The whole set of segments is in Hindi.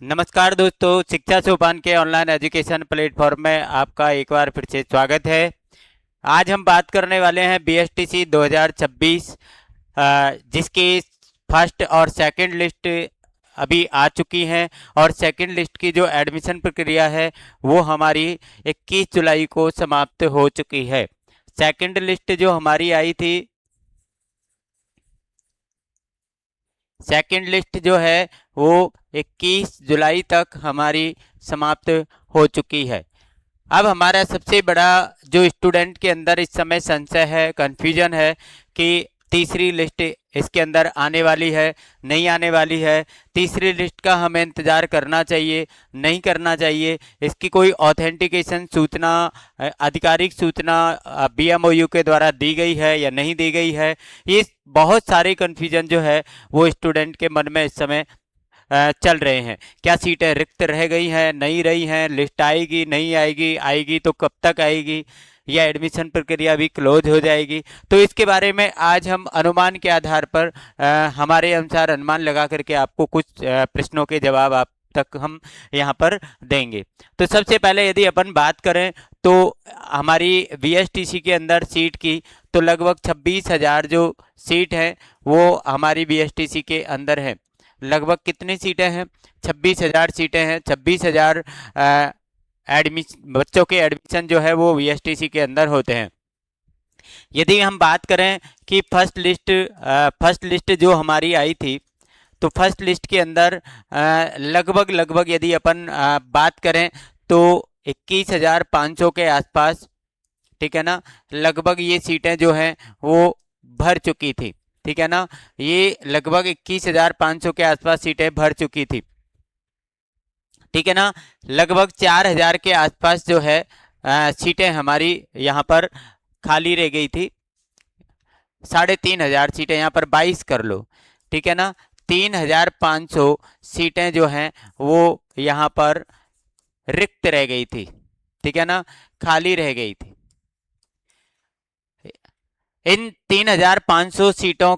नमस्कार दोस्तों, शिक्षा सोपान के ऑनलाइन एजुकेशन प्लेटफॉर्म में आपका एक बार फिर से स्वागत है। आज हम बात करने वाले हैं बीएसटीसी 2026, जिसकी फर्स्ट और सेकंड लिस्ट अभी आ चुकी हैं और सेकंड लिस्ट की जो एडमिशन प्रक्रिया है वो हमारी 21 जुलाई को समाप्त हो चुकी है। सेकंड लिस्ट जो हमारी आई थी, सेकंड लिस्ट जो है वो 21 जुलाई तक हमारी समाप्त हो चुकी है। अब हमारा सबसे बड़ा जो स्टूडेंट के अंदर इस समय संशय है, कंफ्यूजन है कि तीसरी लिस्ट इसके अंदर आने वाली है, नहीं आने वाली है। तीसरी लिस्ट का हमें इंतज़ार करना चाहिए, नहीं करना चाहिए। इसकी कोई ऑथेंटिकेशन सूचना, आधिकारिक सूचना बीएमओयू के द्वारा दी गई है या नहीं दी गई है। ये बहुत सारे कन्फ्यूजन जो है वो स्टूडेंट के मन में इस समय चल रहे हैं। क्या सीटें रिक्त रह गई हैं, नहीं रही हैं, लिस्ट आएगी नहीं आएगी, आएगी तो कब तक आएगी, या एडमिशन प्रक्रिया भी क्लोज हो जाएगी। तो इसके बारे में आज हम अनुमान के आधार पर हमारे अनुसार अनुमान लगा करके आपको कुछ प्रश्नों के जवाब आप तक हम यहाँ पर देंगे। तो सबसे पहले यदि अपन बात करें तो हमारी बीएसटीसी के अंदर सीट की, तो लगभग 26,000 जो सीट है वो हमारी बीएसटीसी के अंदर है। लगभग कितनी सीटें हैं? 26,000 सीटें हैं। 26,000 एडमिशन, बच्चों के एडमिशन जो है वो बीएसटीसी के अंदर होते हैं। यदि हम बात करें कि फर्स्ट लिस्ट जो हमारी आई थी, तो फर्स्ट लिस्ट के अंदर लगभग लगभग यदि अपन बात करें तो 21,500 के आसपास, ठीक है ना, लगभग ये सीटें जो हैं वो भर चुकी थी। ठीक है ना, ये लगभग 21,500 के आसपास सीटें भर चुकी थी। ठीक है ना, लगभग 4,000 के आसपास जो है सीटें हमारी यहाँ पर खाली रह गई थी। 3,500 सीटें यहाँ पर 22 कर लो। ठीक है ना, 3,500 सीटें जो हैं वो यहाँ पर रिक्त रह गई थी। ठीक है ना, खाली रह गई थी। इन 3,500 सीटों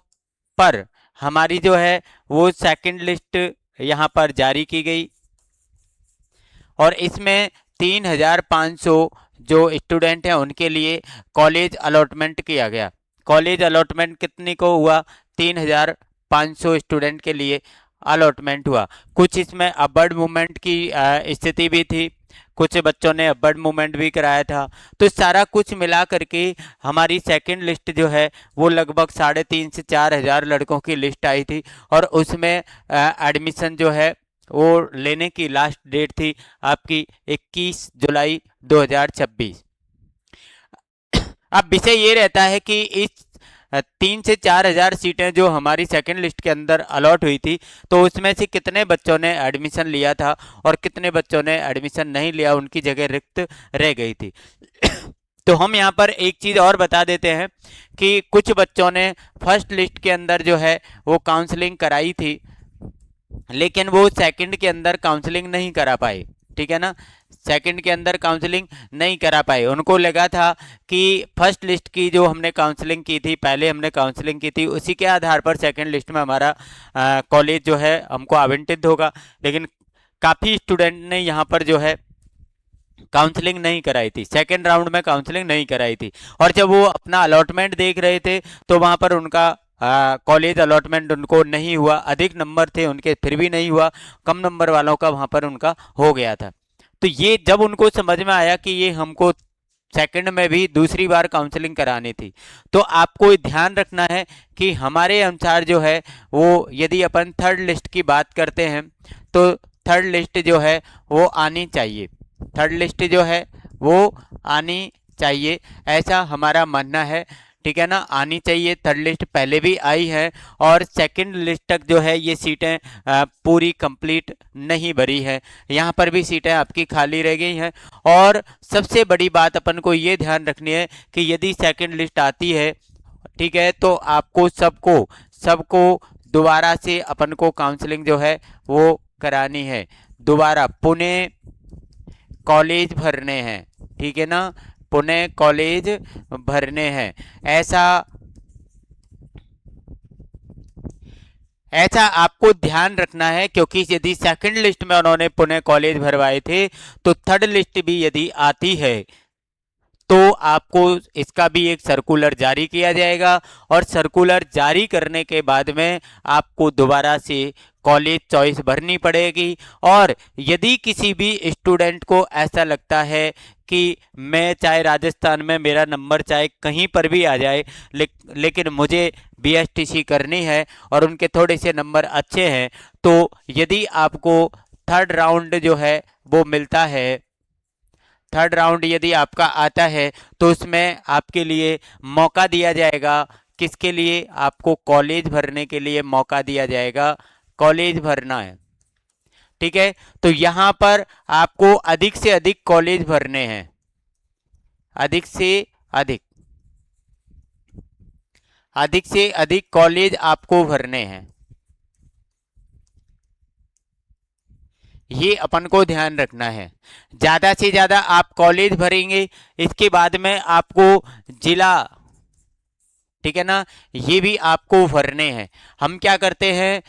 पर हमारी जो है वो सेकंड लिस्ट यहाँ पर जारी की गई और इसमें 3,500 जो स्टूडेंट हैं उनके लिए कॉलेज अलॉटमेंट किया गया। कॉलेज अलॉटमेंट कितने को हुआ? 3,500 स्टूडेंट के लिए अलॉटमेंट हुआ। कुछ इसमें अपवर्ड मूवमेंट की स्थिति भी थी, कुछ बच्चों ने अपवर्ड मूवमेंट भी कराया था। तो सारा कुछ मिला करके हमारी सेकंड लिस्ट जो है वो लगभग 3,500 से 4,000 लड़कों की लिस्ट आई थी और उसमें एडमिशन जो है वो लेने की लास्ट डेट थी आपकी 21 जुलाई 2026। अब विषय ये रहता है कि इस 3 से 4 हजार सीटें जो हमारी सेकंड लिस्ट के अंदर अलॉट हुई थी, तो उसमें से कितने बच्चों ने एडमिशन लिया था और कितने बच्चों ने एडमिशन नहीं लिया, उनकी जगह रिक्त रह गई थी। तो हम यहाँ पर एक चीज़ और बता देते हैं कि कुछ बच्चों ने फर्स्ट लिस्ट के अंदर जो है वो काउंसलिंग कराई थी, लेकिन वो सेकंड के अंदर काउंसलिंग नहीं करा पाए। ठीक है ना, सेकंड के अंदर काउंसलिंग नहीं करा पाए। उनको लगा था कि फर्स्ट लिस्ट की जो हमने काउंसलिंग की थी, पहले हमने काउंसलिंग की थी, उसी के आधार पर सेकंड लिस्ट में हमारा कॉलेज जो है हमको आवंटित होगा। लेकिन काफ़ी स्टूडेंट ने यहाँ पर जो है काउंसलिंग नहीं कराई थी, सेकेंड राउंड में काउंसलिंग नहीं कराई थी। और जब वो अपना अलॉटमेंट देख रहे थे तो वहाँ पर उनका कॉलेज अलॉटमेंट उनको नहीं हुआ। अधिक नंबर थे उनके फिर भी नहीं हुआ, कम नंबर वालों का वहाँ पर उनका हो गया था। तो ये जब उनको समझ में आया कि ये हमको सेकंड में भी दूसरी बार काउंसलिंग करानी थी, तो आपको ध्यान रखना है कि हमारे अनुसार जो है वो, यदि अपन थर्ड लिस्ट की बात करते हैं तो थर्ड लिस्ट जो है वो आनी चाहिए। थर्ड लिस्ट जो है वो आनी चाहिए, ऐसा हमारा मानना है। ठीक है ना, आनी चाहिए। थर्ड लिस्ट पहले भी आई है और सेकंड लिस्ट तक जो है ये सीटें पूरी कंप्लीट नहीं भरी है, यहाँ पर भी सीटें आपकी खाली रह गई हैं। और सबसे बड़ी बात अपन को ये ध्यान रखनी है कि यदि सेकंड लिस्ट आती है, ठीक है, तो आपको सबको सबको दोबारा से अपन को काउंसलिंग जो है वो करानी है, दोबारा पुणे कॉलेज भरने हैं। ठीक है ना, पुणे कॉलेज भरने हैं। ऐसा ऐसा आपको ध्यान रखना है, क्योंकि यदि सेकंड लिस्ट में उन्होंने पुणे कॉलेज भरवाए थे तो थर्ड लिस्ट भी यदि आती है तो आपको इसका भी एक सर्कुलर जारी किया जाएगा, और सर्कुलर जारी करने के बाद में आपको दोबारा से कॉलेज चॉइस भरनी पड़ेगी। और यदि किसी भी स्टूडेंट को ऐसा लगता है कि मैं चाहे राजस्थान में मेरा नंबर चाहे कहीं पर भी आ जाए, लेकिन मुझे बीएसटीसी करनी है और उनके थोड़े से नंबर अच्छे हैं, तो यदि आपको थर्ड राउंड जो है वो मिलता है, थर्ड राउंड यदि आपका आता है, तो उसमें आपके लिए मौका दिया जाएगा। किसके लिए? आपको कॉलेज भरने के लिए मौका दिया जाएगा, कॉलेज भरना है। ठीक है, तो यहां पर आपको अधिक से अधिक कॉलेज भरने हैं, अधिक से अधिक, अधिक से अधिक कॉलेज आपको भरने हैं। ये अपन को ध्यान रखना है। ज्यादा से ज्यादा आप कॉलेज भरेंगे, इसके बाद में आपको जिला, ठीक है ना, ये भी आपको भरने हैं। हम क्या करते हैं,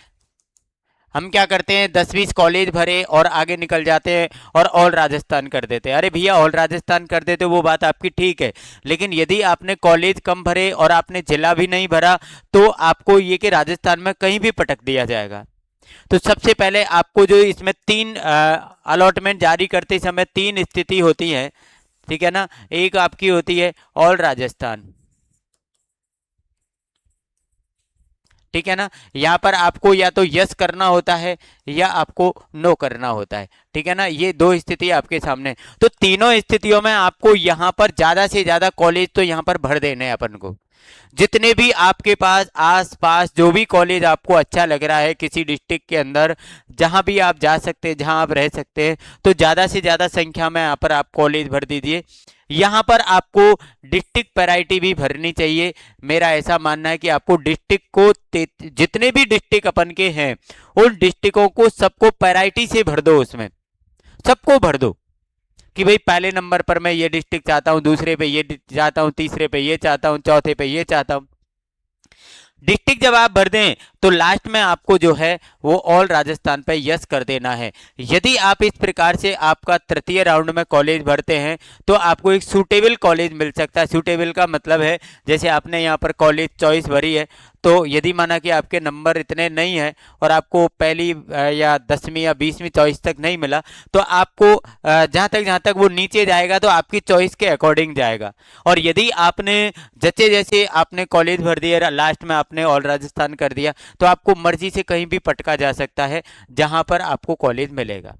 हम क्या करते हैं, 10-20 कॉलेज भरे और आगे निकल जाते हैं और ऑल राजस्थान कर देते हैं। अरे भैया, ऑल राजस्थान कर देते वो बात आपकी ठीक है, लेकिन यदि आपने कॉलेज कम भरे और आपने जिला भी नहीं भरा, तो आपको ये कि राजस्थान में कहीं भी पटक दिया जाएगा। तो सबसे पहले आपको जो इसमें तीन अलॉटमेंट जारी करते समय तीन स्थिति होती है, ठीक है ना। एक आपकी होती है ऑल राजस्थान, ठीक है ना, यहाँ पर आपको या तो यस करना होता है या आपको नो करना होता है, ठीक है ना। ये दो स्थिति आपके सामने, तो तीनों स्थितियों में आपको यहाँ पर ज्यादा से ज्यादा कॉलेज तो यहाँ पर भर देने हैं अपन को। जितने भी आपके पास आस पास जो भी कॉलेज आपको अच्छा लग रहा है किसी डिस्ट्रिक्ट के अंदर, जहां भी आप जा सकते हैं, जहां आप रह सकते हैं, तो ज्यादा से ज्यादा संख्या में यहाँ पर आप कॉलेज भर दीजिए। यहाँ पर आपको डिस्ट्रिक्ट पैराइटी भी भरनी चाहिए। मेरा ऐसा मानना है कि आपको डिस्ट्रिक्ट को जितने भी डिस्ट्रिक्ट अपन के हैं उन डिस्ट्रिक्टों को सबको पैराइटी से भर दो, उसमें सबको भर दो कि भाई पहले नंबर पर मैं ये डिस्ट्रिक्ट चाहता हूँ, दूसरे पे ये चाहता हूँ, तीसरे पे ये चाहता हूँ, चौथे पे ये चाहता हूँ। डिस्ट्रिक्ट जब आप भर दें तो लास्ट में आपको जो है वो ऑल राजस्थान पे यस कर देना है। यदि आप इस प्रकार से आपका तृतीय राउंड में कॉलेज भरते हैं तो आपको एक सूटेबल कॉलेज मिल सकता है। सूटेबल का मतलब है जैसे आपने यहाँ पर कॉलेज चॉइस भरी है, तो यदि माना कि आपके नंबर इतने नहीं है और आपको पहली या 10वीं या 20वीं चॉइस तक नहीं मिला, तो आपको जहाँ तक वो नीचे जाएगा तो आपकी चॉइस के अकॉर्डिंग जाएगा। और यदि आपने जैसे जैसे आपने कॉलेज भर दिया, लास्ट में आपने ऑल राजस्थान कर दिया, तो आपको मर्जी से कहीं भी पटका जा सकता है जहां पर आपको कॉलेज मिलेगा।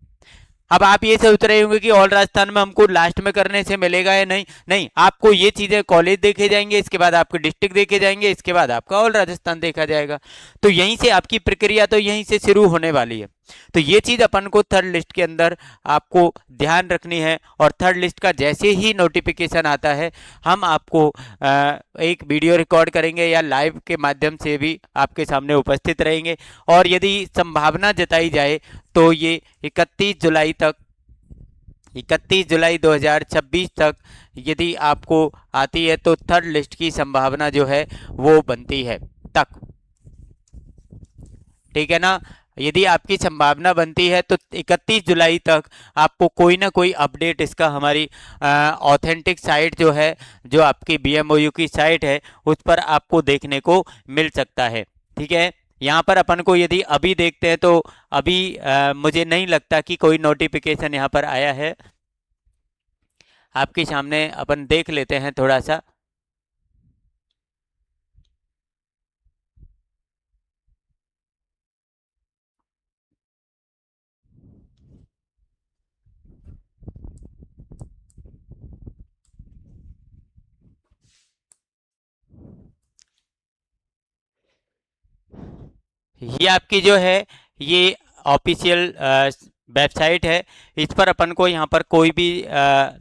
अब आप ये सोच रहे होंगे कि ऑल राजस्थान में हमको लास्ट में करने से मिलेगा या नहीं, नहीं, आपको ये चीजें कॉलेज देखे जाएंगे, इसके बाद आपके डिस्ट्रिक्ट देखे जाएंगे, इसके बाद आपका ऑल राजस्थान देखा जाएगा। तो यहीं से आपकी प्रक्रिया तो यहीं से शुरू होने वाली है। तो ये चीज अपन को थर्ड लिस्ट के अंदर आपको ध्यान रखनी है, और थर्ड लिस्ट का जैसे ही नोटिफिकेशन आता है हम आपको एक वीडियो रिकॉर्ड करेंगे या लाइव के माध्यम से भी आपके सामने उपस्थित रहेंगे। और यदि संभावना जताई जाए तो ये 31 जुलाई 2026 तक यदि आपको आती है तो थर्ड लिस्ट की संभावना जो है वो बनती है तक, ठीक है ना। यदि आपकी संभावना बनती है तो 31 जुलाई तक आपको कोई ना कोई अपडेट इसका हमारी ऑथेंटिक साइट जो है, जो आपकी बीएमओयू की साइट है, उस पर आपको देखने को मिल सकता है, ठीक है। यहाँ पर अपन को यदि अभी देखते हैं तो अभी मुझे नहीं लगता कि कोई नोटिफिकेशन यहाँ पर आया है। आपके सामने अपन देख लेते हैं थोड़ा सा। ये आपकी जो है ये ऑफिशियल वेबसाइट है, इस पर अपन को यहाँ पर कोई भी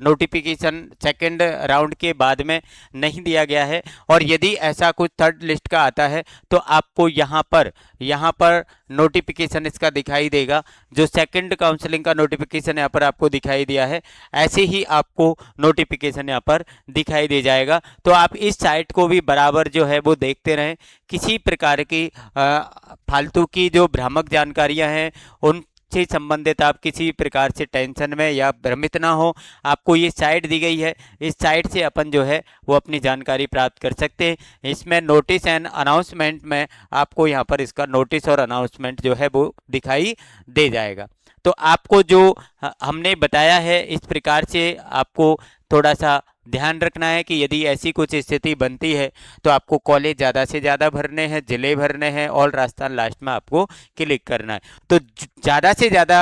नोटिफिकेशन सेकंड राउंड के बाद में नहीं दिया गया है। और यदि ऐसा कुछ थर्ड लिस्ट का आता है तो आपको यहाँ पर नोटिफिकेशन इसका दिखाई देगा। जो सेकंड काउंसलिंग का नोटिफिकेशन यहाँ पर आपको दिखाई दिया है, ऐसे ही आपको नोटिफिकेशन यहाँ पर दिखाई दे जाएगा। तो आप इस साइट को भी बराबर जो है वो देखते रहें। किसी प्रकार की फालतू की जो भ्रामक जानकारियां हैं उन से संबंधित आप किसी प्रकार से टेंशन में या भ्रमित ना हो। आपको ये साइट दी गई है, इस साइट से अपन जो है वो अपनी जानकारी प्राप्त कर सकते हैं। इसमें नोटिस एंड अनाउंसमेंट में आपको यहाँ पर इसका नोटिस और अनाउंसमेंट जो है वो दिखाई दे जाएगा। तो आपको जो हमने बताया है इस प्रकार से आपको थोड़ा सा ध्यान रखना है कि यदि ऐसी कुछ स्थिति बनती है तो आपको कॉलेज ज़्यादा से ज़्यादा भरने हैं, जिले भरने हैं और राजस्थान लास्ट में आपको क्लिक करना है। तो ज़्यादा से ज़्यादा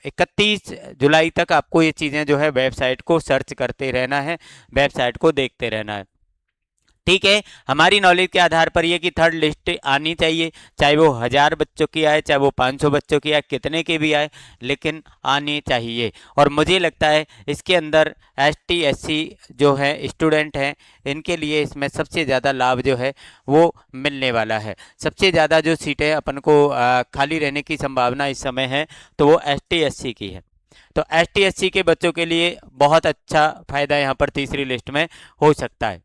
31 जुलाई तक आपको ये चीज़ें जो है वेबसाइट को सर्च करते रहना है, वेबसाइट को देखते रहना है। ठीक है, हमारी नॉलेज के आधार पर ये कि थर्ड लिस्ट आनी चाहिए, चाहे वो 1000 बच्चों की आए, चाहे वो 500 बच्चों की आए, कितने की भी आए, लेकिन आनी चाहिए। और मुझे लगता है इसके अंदर ST SC जो है स्टूडेंट हैं, इनके लिए इसमें सबसे ज़्यादा लाभ जो है वो मिलने वाला है। सबसे ज़्यादा जो सीटें अपन को खाली रहने की संभावना इस समय है तो वो ST SC की है। तो ST SC के बच्चों के लिए बहुत अच्छा फायदा यहाँ पर तीसरी लिस्ट में हो सकता है।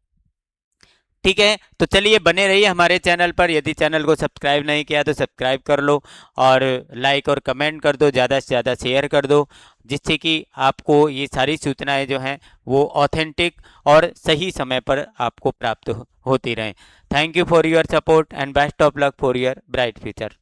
ठीक है, तो चलिए बने रहिए हमारे चैनल पर। यदि चैनल को सब्सक्राइब नहीं किया तो सब्सक्राइब कर लो और लाइक और कमेंट कर दो, ज़्यादा से ज़्यादा शेयर कर दो, जिससे कि आपको ये सारी सूचनाएं जो हैं वो ऑथेंटिक और सही समय पर आपको प्राप्त होती रहें। Thank you for your support and best of luck for your bright future.